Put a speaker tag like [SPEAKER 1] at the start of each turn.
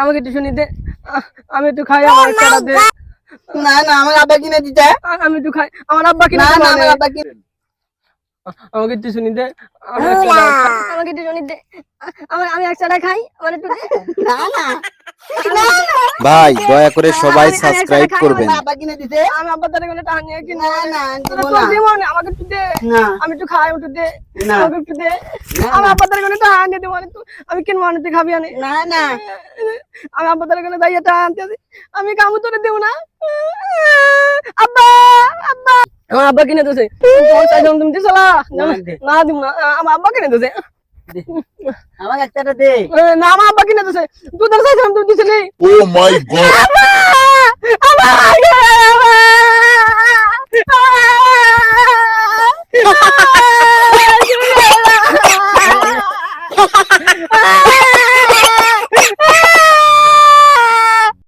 [SPEAKER 1] আমাকে একটু শুনি দে, আমি একটু খাই, আমার একটা দে।
[SPEAKER 2] না না আমার আব্বা কিনে দিতে।
[SPEAKER 1] আমি একটু খাই, আমার আব্বা কিনে
[SPEAKER 2] না
[SPEAKER 1] দিতে
[SPEAKER 2] না
[SPEAKER 1] বলে।
[SPEAKER 2] আমার আব্বা কিনে।
[SPEAKER 1] আমাকে একটু শুনি দে, আমার একটা দাও। আমাকে একটু শুনি দে, আমি একসাথে খাই, আমার একটু দে।
[SPEAKER 2] না না
[SPEAKER 3] ভাই দয়া করে সবাই
[SPEAKER 1] আমি একসাথে
[SPEAKER 3] সাবস্ক্রাইব
[SPEAKER 1] খাই,
[SPEAKER 3] করবেন।
[SPEAKER 2] আমার আব্বা কিনে দিতে।
[SPEAKER 1] আমি আব্বা তার কোনো টাকা নিয়ে কিনে
[SPEAKER 2] না না দিব
[SPEAKER 1] তোর
[SPEAKER 2] না।
[SPEAKER 1] দিব না, আমাকে একটু দে।
[SPEAKER 2] না
[SPEAKER 1] আমি একটু খাই, একটু দে,
[SPEAKER 2] না।
[SPEAKER 1] আমাকে একটু দে।
[SPEAKER 2] না,
[SPEAKER 1] আমি
[SPEAKER 2] না।
[SPEAKER 1] আব্বা তার কোনো টাকা নিয়ে দেবো না, আমি কিনবো না, তুই খাবি আনে।
[SPEAKER 2] না না
[SPEAKER 1] আমি আব্বা তার কোনো দাইয়া টাকা আনতে আসি, আমি কামু তোরে দেবো না। আব্বা, আব্বা, আমার আব্বা কিনে দিয়েছে। তুমি দিছো না? না দিব না, আমার আব্বা কিনে দিয়েছে।
[SPEAKER 2] আমার একটা দে।
[SPEAKER 1] না, আমার আব্বা কিনে দিয়েছে। তুই তোর চাইছিলাম, তুই দিছিলি।
[SPEAKER 4] Oh my god!
[SPEAKER 1] আব্বা, আব্বা, আব্বা, আব্বা।